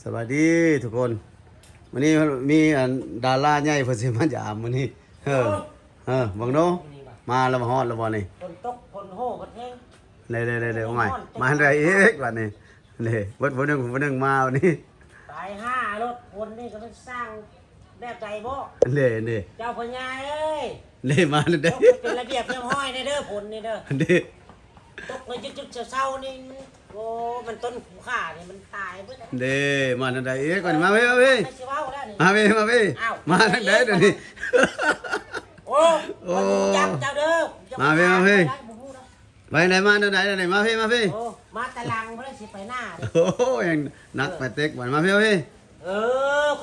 สวัสดีทุกคนวันนี้มีดาราใหญ่เพิ่นสิมาถามมื้อนี้บังโนมาแล้วมาฮอดแล้วบ่นี่ฝนตกฝนโหกันแห้งเร็วๆๆมามาได้อีกบัดนี้นี่เบิดผู้หนึงมาวันนี้ตาย5รถคนนี่ก็ต้องสร้างแบบใจบ่นี่เจ้าพญาเอ้ยมาเด้อเป็นระเบียบเรียบร้อยเด้อผลนี่เด้อนี่ตกเลยจุดๆเช้าๆนี่โอ้มันต้นผูค่านี่มันตายเบิดมาได้อีกก่อนมาเว้ยมาทางใดเดี๋ยวนี้โอ้จับเจ้าเด้อมาไปไหนมาเดี๋ยวไหนมาพี่โอ้มาตะลังบ่ได้สิไปหน้าโอ้ยังนักไปเต็กบ่มาพี่ค่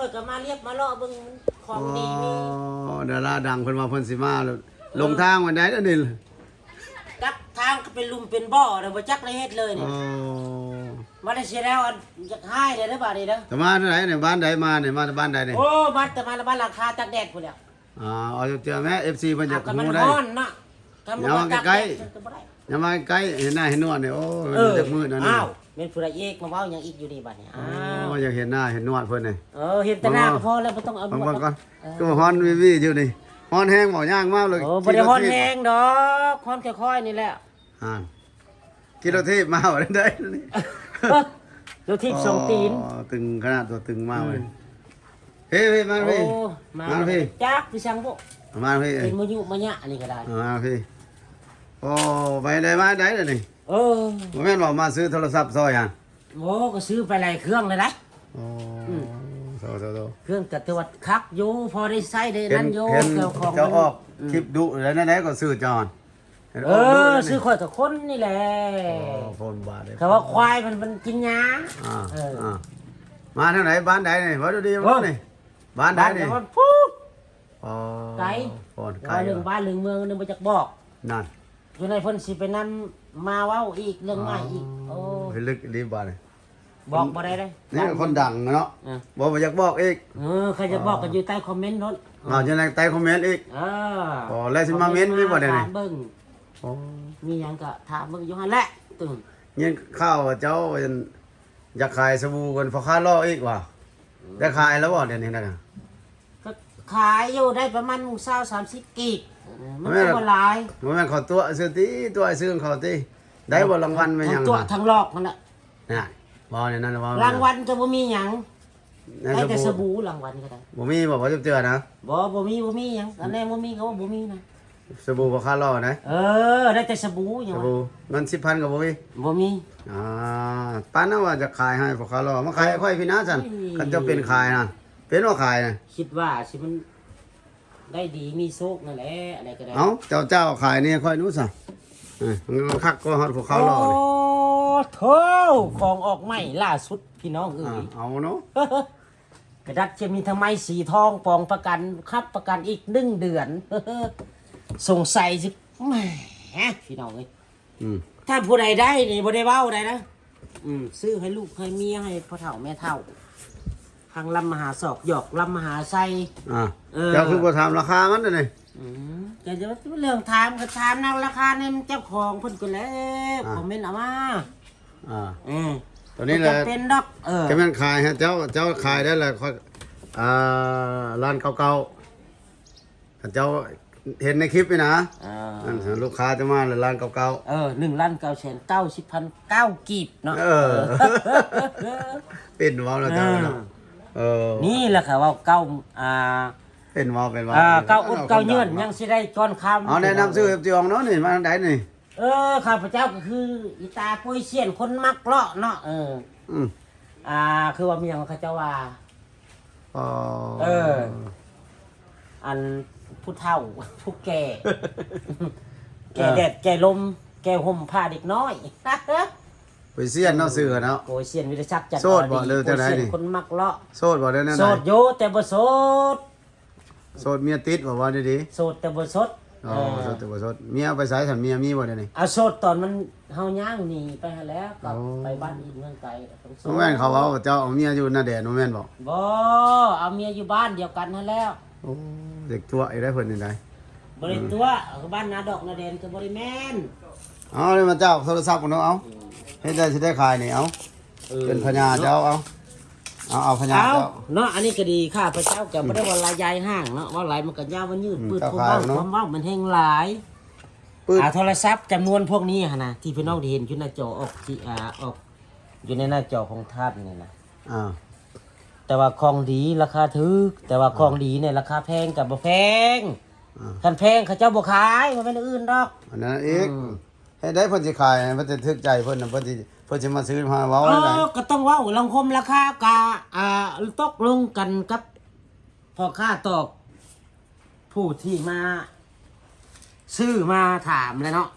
อยก็มาเรียกมาเลาะเบิ่งของดีมีดาราดังเพิ่นว่าเพิ่นสิมาลงทางวันใดเด้อนี่จักทางก็เป็นลุมเป็นบ่อเด้อบ่จักเลยเฮ็ดเลยนี่มาได้สิแล้วอยากให้เด้อบ่าดนี้เด้อแต่มาที่ไหนเนี่ยบ้านใดมาเนี่ยมาบ้านใดเนี่ยโอ้มาแต่มาบ้านราคาตักแดดพุ่นแล้วเอาเจอแม่ FC เพิ่นอยากฮู้ได้มันฮ้อนเนาะอย่ามาใกล้ๆอย่ามาใกล้เห็นหน้าเห็นนวดเนี่ยโอ้จักมืดนั่นอ้าวแม่นผู้ใดเอกมาเว้าหยังอีกอยู่นี่บัดนี้อยากเห็นหน้าเห็นนวดเพิ่นนี่เห็นแต่หน้าก็พอแล้วบ่ต้องเอานวดก่อนก็ฮ้อนวิอยู่นี่ฮ้อนแห้งบ่ย่างมากเลยบ่ได้ฮ้อนแห้งดอกฮ้อนค่อยๆนี่แหละกิโลทีมาได้นี่รถทิพย์2ตีนตึงขนาดตัวตึงมากเลยเฮ้ยมาพี่จักพี่ช่างบ่มาพี่เป็นมยุมะยะนี่ก็ได้มาพี่โอ้ไปได้มาได้เลยนี่บ่แม่นบอกมาซื้อโทรศัพท์ซอยอ่ะโอ้ก็ซื้อไปหลายเครื่องเลยนะโอ้โซเครื่องกระตรวจคักอยู่พอได้ใช้ได้นั่นอยู่เจ้าของเจ้าออกคลิปดุแล้วนั่นก็ซื้อจอนซื้อข่อยกับคนนี่แหละโฟนบาทเลยเขาว่าควายมันกินหญ้ามาทางไหนบ้านใดนี่วัดดีมั้งนี่บ้านใดนี่พูดไกลไกลเรื่องบ้านเรื่องเมืองนึงมาจากบอกนั่นอยู่ในเพิ่นสิไปนำมาเว้าอีกเรื่องใหม่อีกโอ้ลึกดีบ้านนี่บอกบ่ได้เลยนี่คนดังเนาะบอกอยากบอกอีกใครจะบอกก็อยู่ใต้คอมเมนต์นั่นอยู่ในใต้คอมเมนต์อีกแล้วสิมาเม้นต์มีบ่ได้นี่เบิ่งมีหยังก็ถามเบิ่งอยู่หั่นแหละตึงยินข้าวเจ้าอยากขายสบู่กันพอค้าล่ออีกว่ะได้ขายแล้วบ่เดี๋ยวนี้นะก็ขายอยู่ได้ประมาณ20-30กีบมันก็บ่หลายมันแม่นขอตัวซื้อติตัวซื้อของเขาติได้บ่รางวัลมาหยังตัวทั้งหลอกนั่นแหละน่ะบ่เนี่ยนั่นบ่รางวัลก็บ่มีหยังได้แต่สบู่รางวัลก็ได้บ่มีบ่เจอนะบ่มีหยังอันแรกบ่มีเขาว่าบ่มีนะสบู่พอค้าล่อนะได้แต่สบู่หยังสบู่เงิน 10,000 ก็บ่มีปานนั้นว่าจะขายให้พอค้าล่อมาขายค่อยพี่นะซั่นคันจะเป็นขายนะเป็นว่าขายนะคิดว่าสิมันได้ดีมีโชคนั่นแหละอะไรก็ได้เจ้าขายนี่ค่อยนู้ซะมันคักก็ฮอดพวกเขารอนี่โอ้โธ่ของออกใหม่ล่าสุดพี่น้องเอาเนาะกระดัดจะมีทำไมสีทองปองประกันครับประกันอีก1เดือนสงสัยสิแหมพี่น้องเอ้ยถ้าผู้ใดได้นี่บ่ได้เว้าได้นะซื้อให้ลูกให้เมียให้พ่อเฒ่าแม่เฒ่าทางลำมหาศอกหยอกลำมหาไซเจ้าคือบ่ถามราคามันเด้อนี่จะเรื่องถามก็ถามนำราคาเนี่ยเจ้าของเพิ่นก็แล้วคอมเมนต์เอามาตัวนี้แหละเป็นดอกจะแม่นขายฮะเจ้าขายได้แหละค่อยร้านเก่าๆเจ้าเห็นในคลิปนี่นะลูกค้าจะมาร้านเก่าๆ1,990,900 กีบเนาะเป็นว้าวแล้วเจ้าเนาะนี่แหละค่ะว่าเก้าเป็นว้าวเก้าอุดเก้าเยื่นยังสิได้ก้อนคำแนะนำซื้อเจ้าของเนาะนี่มาทางใดนี่ข้าพเจ้าก็คืออีตาปุ้ยเสียนคนมักเลาะเนาะคือว่ามีอย่างเขาเจ้าว่าอันผู้เฒ่าผู้แก่แก่แดดแก่ลมแก่ห่มผ้าเด็กน้อยปุ้ยเสียนเนาะซื้อเนาะปุ้ยเสียนวิทยาศักดิ์จัดโสดบ่เลยจังได๋นี่คนมักเลาะโสดบ่ได้แน่ๆโสดอยู่แต่บ่โสดเมียติดบ่ว่าดีๆโสดแต่บ่โสดโสดแต่บ่โสดเมียไปไสซั่นเมียมีบ่ได้นี่โสดตอนมันเฮาย่างหนีไปหาแล้วกลับไปบ้านอีกเมืองไกลแม่นเขาเว้าเจ้าเอาเมียอยู่หน้าแดนบ่แม่นบ่เอาเมียอยู่บ้านเดียวกันนั่นแล้วเด็กตัวอีได้เพิ่นนี่ได้บ่ได้ตัวบ้านนาดอกนาแดนก็บ่ได้แม่นเลยมาเจ้าโทรศัพท์พุ่นเอาเฮ็ดได้สิได้ขายนี่เอาเป็นพญาเจ้าเอา เอาพญา เอา เจ้า เนาะอันนี้ก็ดีข้าพระเจ้าก็บ่ได้ว่าลายยายห้างเนาะว่าหลายมันก็ยาวมันยืดปืด เจ้า ผม ขาย เว้า เนาะ ผมเว้ามันแห้งหลาย ปืด โทรศัพท์จำนวนพวกนี้หั่นน่ะที่พี่น้องได้เห็นอยู่หน้าจอออกที่ออกอยู่ในหน้าจอของท่านนี่นะ อ่า แต่ว่าของดีราคาถูกแต่ว่าของดีเนี่ยราคาแพงกับบ่แพง อ่า คันแพงเขาเจ้าบ่ขายบ่แม่นอื่นดอก อันนั้นอีกให้ได้เพิ่นสิขายเพิ่นจะทึกใจเพิ่นน่ะเพิ่นสิมาซื้อมาเว้าได้ไหน ก็ต้องเว้าลังคมราคากะตกลงกันกับพ่อค้าตอกผู้ที่มาซื้อมาถามเลยเนาะ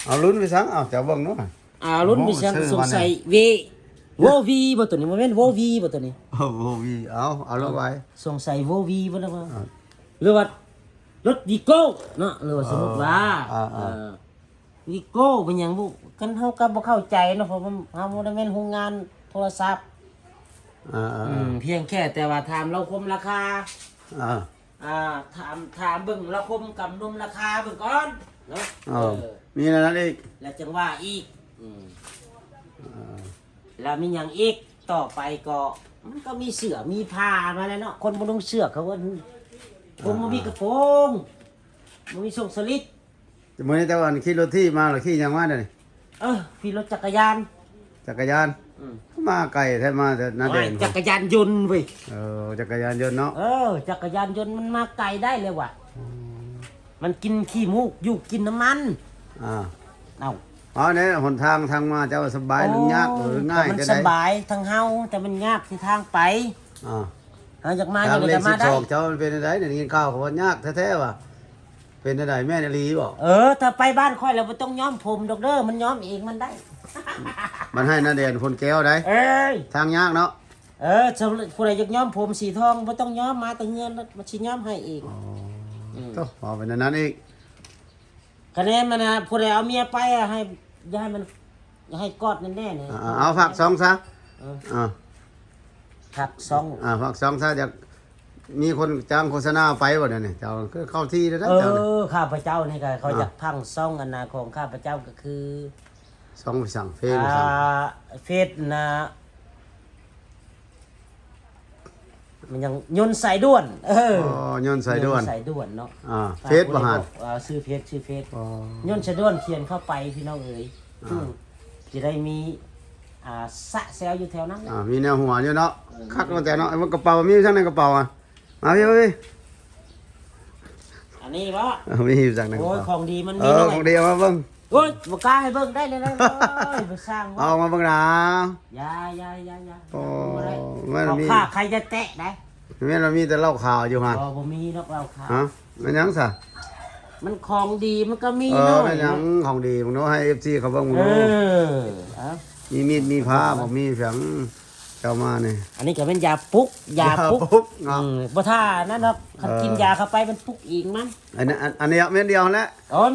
เอาลุ้นไปซังเอาเจ้าเบิ่งเนาะ รุ่นพิเศษ ซื้อ สง มาเนี่ย สัยโววีบ่ตัวนี้บ่แม่นโววีบ่ตัวนี้ โอ้โหวีเอาลงไว้ สงสัยโววีบ่แล้วว่า อ่า หรือว่ารถวีโก้เนาะหรือว่าสมมุติว่า วีโก้เป็นหยังบุกันเฮาก็บ่เข้าใจเนาะเพราะว่าเฮาบ่ได้แม่นโรงงานโทรศัพท์ เพียงแค่แต่ว่าถามเราคมราคา ถามเบิ่งเราคมกำนมราคาเบิ่งก่อนเนาะ มีอะไรนั้นอีก แล้วจังว่าอีกแล้วมีหยังอีกต่อไปก็มันก็มีเสื้อมีผ้ามาแล้วเนาะคนบ่นุ่งเสื้อเขาว่าคนบ่มีกระโปรงบ่มีส่งสลิด มื้อนี้แต่ว่าขี่รถที่มาหรือขี่หยังมาเด้อนี่ พี่รถจักรยาน จักรยานมาไกลแท้มาแต่นาเด่น จักรยานยนต์เว้ย จักรยานยนต์เนาะ จักรยานยนต์มันมาไกลได้เลยว่ะมันกินขี้มูกอยู่กินน้ำมันเอาเนี่ยหนทางมาเจ้าสบายหรือแยากหรือง่าย มัน จะ ส ได้ บายทางเฮาแต่มันยากที่ทางไปจากมา ทาง จะ เลข มาได้ 12เจ้ามันเป็นอะไรเนี่ยกินข้าวเขาว่ายากแท้ๆว่ะเป็นอะไรแม่นลีบ่ ถ้าไปบ้านค่อยเราไม่ต้องย้อมผมดอกเด้อมันย้อมเองมันได้ มันให้นาเด่นคนแก้วได้ทางยากเนาะสำหรับผู้ใดอยากย้อมผมสีทองไม่ต้องย้อมมาแต่เงินมันสิย้อมให้เอง ต้องเอาเป็นนั้นอีก คะแนนมันนะผู้ใดเอาเมียไปให้อย่าให้มันอย่าให้กอดแน่ๆเนี่ย เอาผักซองซะ ผักซอง ผักซองซะอยากมีคนจ้างโฆษณาไปบ่เนี่ยเจ้าคือเข้าที่ได้เจ้า ข้าพเจ้านี่ก็เขาอยากพังซ่องอันนาของข้าพเจ้าก็คือ ซองไปสั่งเฟซสั่ง เฟซนะมันยังยนต์สายด่วนยนต์สายด่วน สายด่วนเนาะเฟซบ่หันชื่อเฟซยนต์สายด่วนเขียนเข้าไปพี่น้องเอ๋ยจะได้มีสะแซวอยู่แถวนั้นมีแนวหัวอยู่เนาะคักมาแต่เนาะไอ้กระเป๋ามีทั้งในกระเป๋ามาพี่อันนี้บ่มีอยู่จากในกระ โอ้ย เป๋า ของดีมันมีของดีมาเบิ่ง โอ้ยบ่กล้าให้เบิ่งได้เลยนะไปสร้างเอามาเบิ่งนะอย่ามันมีใครจะแตะได้เรามีแต่เหล้าขาวอยู่ฮะบ่มีนกเหล้าขาวมันยังซะมันของดีมันก็มีเนาะมันยังของดีมึงเนาะให้ FC เขาเบิ่งมึงเนาะมีมีดมีผ้าบ่มีเสียงเจ้ามานี่อันนี้ก็เป็นยาปุ๊กบ่ท่านั่นเนาะคันกินยาเข้าไปมันปุ๊กอีกมั้งอันนี้เม็ดเดียวแหละ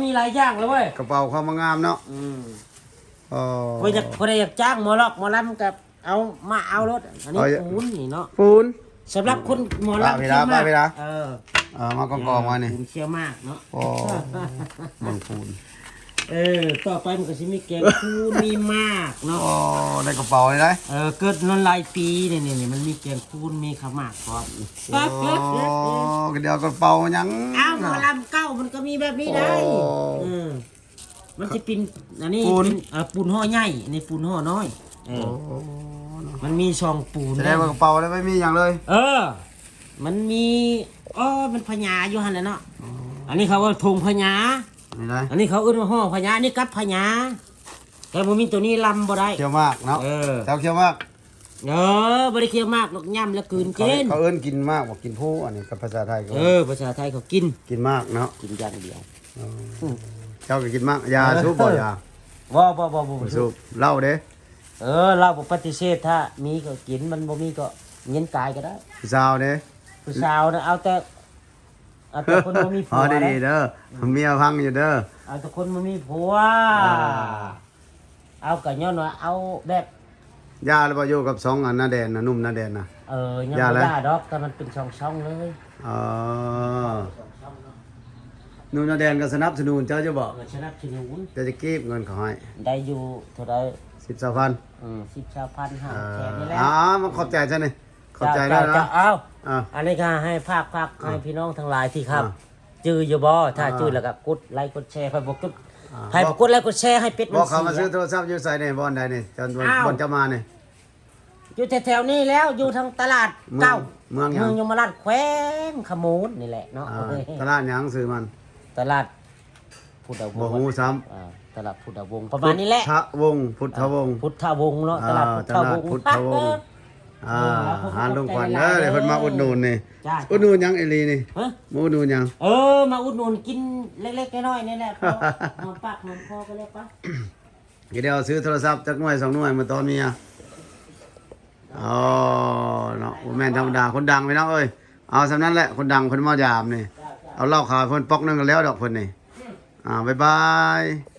มีหลายอย่างเลยเว้ยกระเป๋าความงามเนาะพออยากจ้างหมอลอกหมอลำกับเอารถอันนี้ปูนนี่เนาะปูนสำหรับคนหมอลำเวลามากองมานี่ปูนเชี่ยวมากเนาะบางปูนต่อไปมันก็สิมีแกงปูนมีมากเนาะในกระเป๋าเลยเกิดนอนหลายปีนี่มันมีแกงปูนมีข้าวหมากพร้อมเดี๋ยวกระเป๋ายังหมอลำเก้ามันก็มีแบบนี้ได้มันจะเป็นอันนี้ปูนห่อใหญ่ในปูนห่อน้อยมันมีช่องปูนแสดงว่ากระเป๋าแล้วไม่มีอย่างเลยมันมีมันพญาอยู่หั่นแหละเนาะอันนี้เขาว่าธงพญาอันนี้เขาเอื้นว่าห่อพญานี่กับพญาแต่บ่มีตัวนี้ลำบ่ได้เคี้ยวมากเนาะเจ้าเคี้ยวมากบ่ได้เคี้ยวมากหรอกย่ำแล้วกลืนกินเขาเอื้นกินมากบอกกินผู้อันนี้กับภาษาไทยภาษาไทยเขากินมากเนาะกินอย่างเดียวเจ้าก็กินมากยาสูบบ่ยาบ่สูบเหล้าเด้เราบ่ปฏิเสธถ้ามีก็กินมันบ่มีก็เงินกายก็ได้ผู้สาวเด้ผู้สาวนะเอาแต่คนบ่มีผัวดีเด้อเมียพังอยู่เด้อเอาแต่คนบ่มีผัวเอาก็ย้อนว่าเอาแบบยาแล้วบ่อยู่กับ2อันนาแดนน่ะนุ่มนาแดนน่ะยังบ่ยาดอกแต่มันเป็นช่องๆเลยนุ่มนาแดนก็สนับสนุนเจ้าจะบอกสนับสนุนจะเก็บเงินเขาให้ได้อยู่เท่าใด10,000 10,000 5แสนนี่แหละมันขอบใจซะนี่ ขอบใจด้วยนะ เอ้า อ่า อันนี้ก็ให้ภาคให้พี่น้องทั้งหลายที่ครับ อ่า จื้ออยู่บ่ถ้า อ่า จื้อแล้วก็กดไลค์กดแชร์ไปบอกจุด อ่า ให้กดไลค์กดแชร์ให้เป็ด บ มั อน กเขา เสี มาซื้อย ๆ โทรศัพท์อยู่ใส่ในบ่อนใดนี่จน อ้าว บ่อนจะมานี่ อยู่แถวๆนี้แล้วอยู่ทางตลาด เมือง เก้า เมืองหยัง ยมราชแขวงขมูนนี่แหละเนาะ อ่าตลาดหยังซื้อมัน ตลาดพุทธว บ่ งศ์ ฮู้ซ้ อ่าตลาดพุทธวงศ์ประมาณนี้แหละ พุทธวงศ์พุทธวงศ์ พุทธวงศ์เนาะตลาดพุทธวงศ์ พุทธวงศ์หาลุงขวัญเด้อเดี๋ยวเพิ่นมาอุดหนุนนี่ จ้า อุดหนุนหยังอีหลีนี่ ฮะ มาอุดหนุนหยัง มาอุดหนุนกินเล็กๆน้อยๆนี่แหละพอหอมปากหอมคอก็เลยปะ เดี๋ยวซื้อโทรศัพท์จักหน่วย2หน่วยมาตอนเมียอ๋อเนาะบ่แม่นธรรมดาคนดังพี่น้องเอ้ยเอาสำนั้นแหละคนดังเพิ่นมายามนี่เอาเหล้าขาวเพิ่นปอกนึงก็แล้วดอกเพิ่นนี่บ๊ายบาย